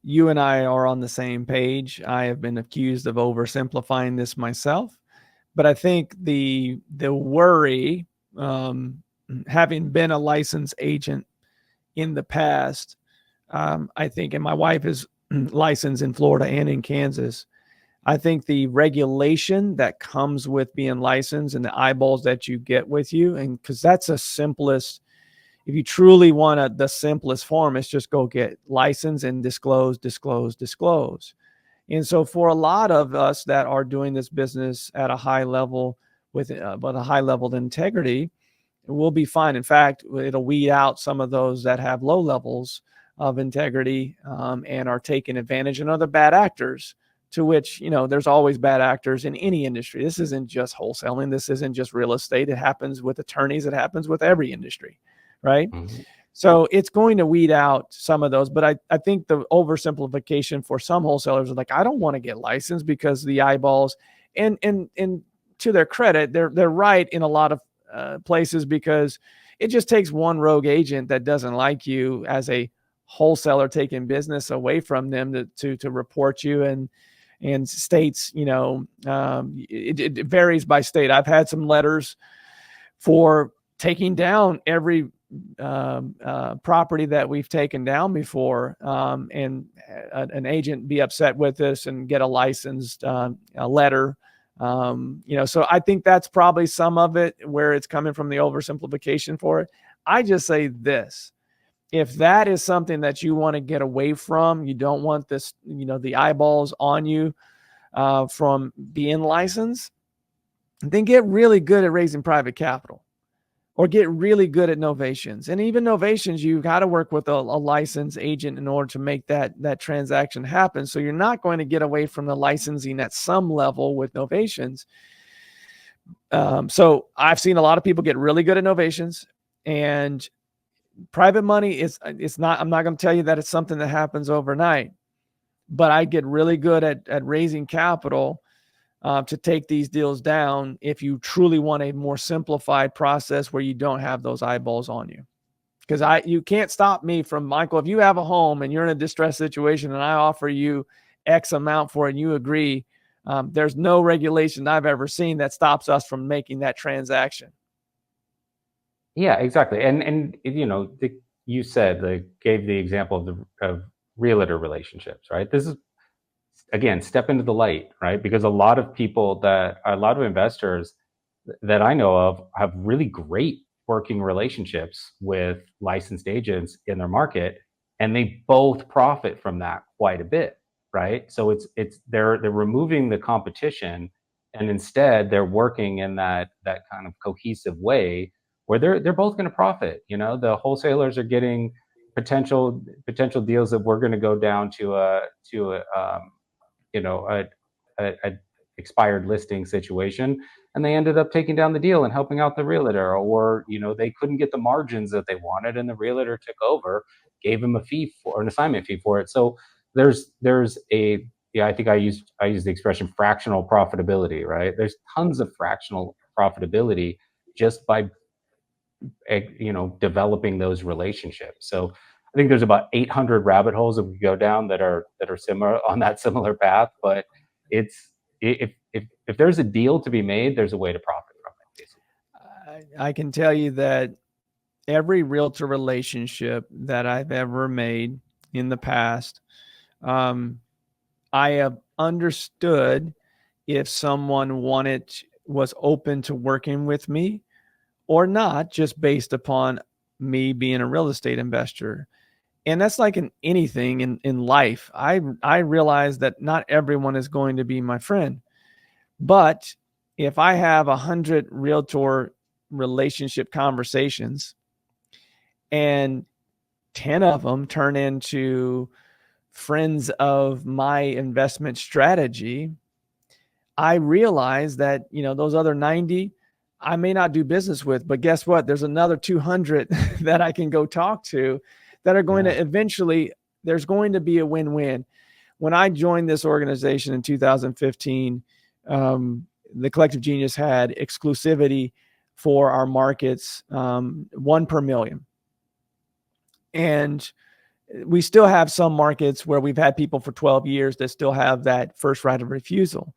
You and I are on the same page. I have been accused of oversimplifying this myself, but I think the worry, having been a licensed agent in the past, I think, and my wife is licensed in Florida and in Kansas. I think the regulation that comes with being licensed and the eyeballs that you get with you, and because that's the simplest. If you truly want the simplest form, it's just go get licensed and disclose. And so for a lot of us that are doing this business at a high level with a high level of integrity, we'll be fine. In fact, it'll weed out some of those that have low levels of integrity and are taking advantage, and other bad actors, to which, there's always bad actors in any industry. This isn't just wholesaling. This isn't just real estate. It happens with attorneys. It happens with every industry. Right. Mm-hmm. So it's going to weed out some of those. But I think the oversimplification for some wholesalers are like, I don't want to get licensed because the eyeballs, and to their credit, they're right in a lot of places, because it just takes one rogue agent that doesn't like you as a wholesaler taking business away from them to report you. And states, it varies by state. I've had some letters for taking down every property that we've taken down before, and an agent be upset with us and get a licensed a letter So I think that's probably some of it where it's coming from, the oversimplification for it. I just say this: if that is something that you want to get away from, you don't want this, the eyeballs on you from being licensed, then get really good at raising private capital, or get really good at novations. And even novations, you've got to work with a licensed agent in order to make that transaction happen. So you're not going to get away from the licensing at some level with novations. So I've seen a lot of people get really good at novations, and private money it's not, I'm not going to tell you that it's something that happens overnight, but I get really good at raising capital to take these deals down if you truly want a more simplified process where you don't have those eyeballs on you. Because you can't stop me from, Michael, if you have a home and you're in a distressed situation and I offer you X amount for it and you agree, there's no regulation I've ever seen that stops us from making that transaction. Yeah, exactly. And you said, gave the example of realtor relationships, right? This is, again, step into the light, right? Because a lot of investors that I know of have really great working relationships with licensed agents in their market, and they both profit from that quite a bit, right? So they're removing the competition, and instead they're working in that kind of cohesive way where they're both going to profit. The wholesalers are getting potential deals that we're going to go down to a expired listing situation, and they ended up taking down the deal and helping out the realtor, or they couldn't get the margins that they wanted, and the realtor took over, gave them a fee for an assignment fee for it. So there's a yeah, I think I used the expression fractional profitability, right? There's tons of fractional profitability just by developing those relationships. So I think there's about 800 rabbit holes that we go down that are similar on that similar path. But it's if there's a deal to be made, there's a way to profit from it, basically. I can tell you that every realtor relationship that I've ever made in the past, I have understood if someone was open to working with me or not, just based upon me being a real estate investor. And that's like in anything in life. I realize that not everyone is going to be my friend, but if I have 100 realtor relationship conversations and 10 of them turn into friends of my investment strategy, I realize that, those other 90 I may not do business with, but guess what? There's another 200 that I can go talk to that are going to eventually, there's going to be a win-win. When I joined this organization in 2015, the Collective Genius had exclusivity for our markets, 1 per million. And we still have some markets where we've had people for 12 years that still have that first right of refusal.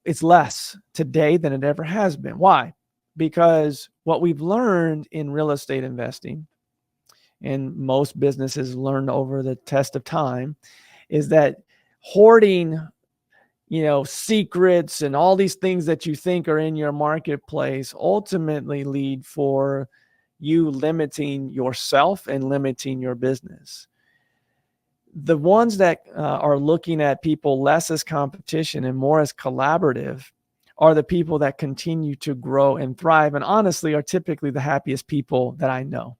It's less today than it ever has been. Why? Because what we've learned in real estate investing, and most businesses learn over the test of time, is that hoarding, secrets and all these things that you think are in your marketplace ultimately lead for you limiting yourself and limiting your business. The ones that are looking at people less as competition and more as collaborative are the people that continue to grow and thrive, and honestly are typically the happiest people that I know.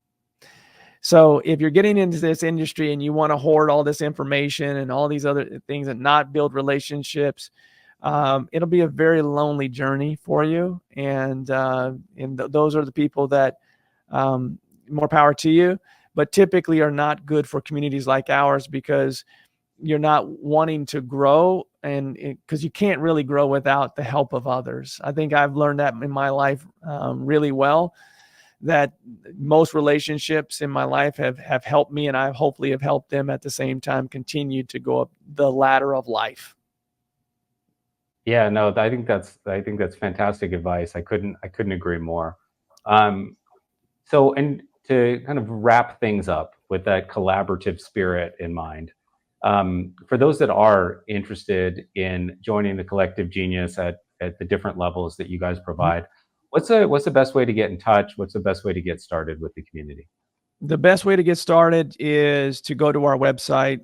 So if you're getting into this industry and you want to hoard all this information and all these other things and not build relationships, it'll be a very lonely journey for you. And those are the people that, more power to you, but typically are not good for communities like ours, because you're not wanting to grow, and because you can't really grow without the help of others. I think I've learned that in my life really well, that most relationships in my life have helped me, and I hopefully have helped them at the same time continue to go up the ladder of life. Yeah, no, I think that's fantastic advice. I couldn't agree more. So, and to kind of wrap things up with that collaborative spirit in mind, For those that are interested in joining the Collective Genius at the different levels that you guys provide, what's the best way to get in touch? What's the best way to get started with the community? The best way to get started is to go to our website.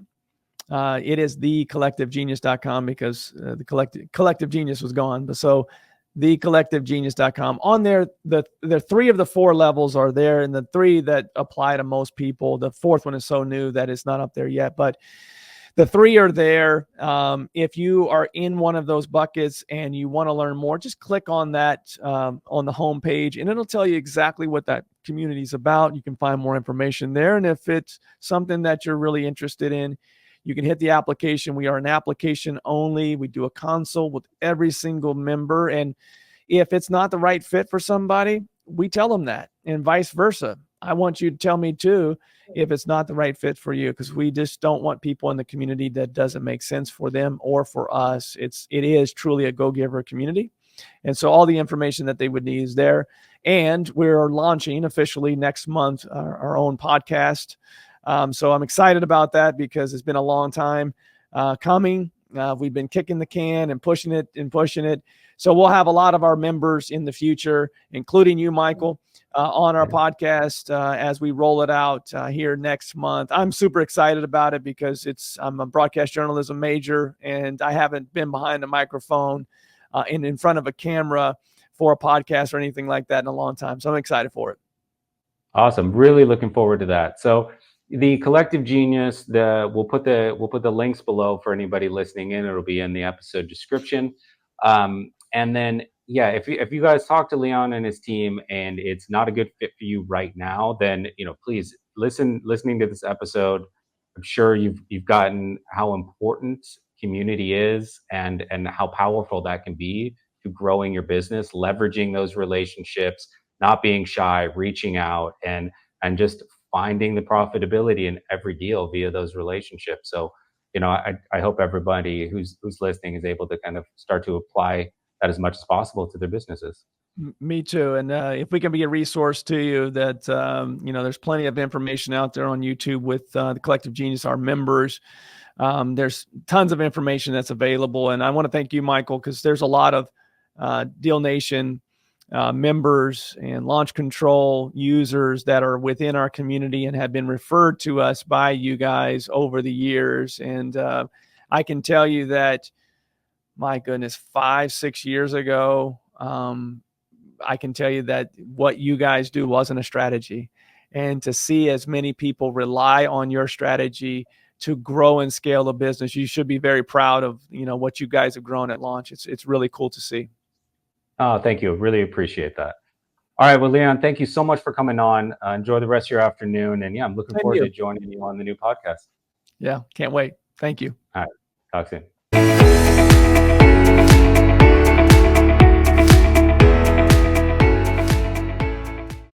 It is thecollectivegenius.com because the collective genius was gone. But so thecollectivegenius.com. On there, the 3 of the 4 levels are there, and the 3 that apply to most people. The 4th one is so new that it's not up there yet, but the 3 are there. If you are in one of those buckets and you want to learn more, just click on that on the home page, and it'll tell you exactly what that community is about. You can find more information there. And if it's something that you're really interested in, you can hit the application. We are an application only. We do a consult with every single member. And if it's not the right fit for somebody, we tell them that, and vice versa. I want you to tell me too if it's not the right fit for you, because we just don't want people in the community that doesn't make sense for them or for us. It is truly a go-giver community. And so all the information that they would need is there. And we're launching officially next month our own podcast. So I'm excited about that because it's been a long time coming. We've been kicking the can and pushing it. So we'll have a lot of our members in the future, including you, Michael, on our podcast as we roll it out here next month. I'm super excited about it because I'm a broadcast journalism major, and I haven't been behind a microphone and in front of a camera for a podcast or anything like that in a long time. So I'm excited for it. Awesome. Really looking forward to that. So the Collective Genius, we'll put the links below for anybody listening in. It'll be in the episode description. And then, yeah, if you guys talk to Leon and his team and it's not a good fit for you right now, then, please listening to this episode. I'm sure you've gotten how important community is and how powerful that can be to growing your business, leveraging those relationships, not being shy, reaching out, and just finding the profitability in every deal via those relationships. So, I hope everybody who's listening is able to kind of start to apply that as much as possible to their businesses. Me too. And if we can be a resource to you, that there's plenty of information out there on YouTube with the Collective Genius, our members. There's tons of information that's available. And I want to thank you, Michael, because there's a lot of Deal Nation members and Launch Control users that are within our community and have been referred to us by you guys over the years. And I can tell you that, my goodness, 5-6 years ago, I can tell you that what you guys do wasn't a strategy. And to see as many people rely on your strategy to grow and scale the business, you should be very proud of what you guys have grown at launch. It's really cool to see. Oh, thank you. Really appreciate that. All right. Well, Leon, thank you so much for coming on. Enjoy the rest of your afternoon. And yeah, I'm looking forward to joining you on the new podcast. Yeah, can't wait. Thank you. All right. Talk soon.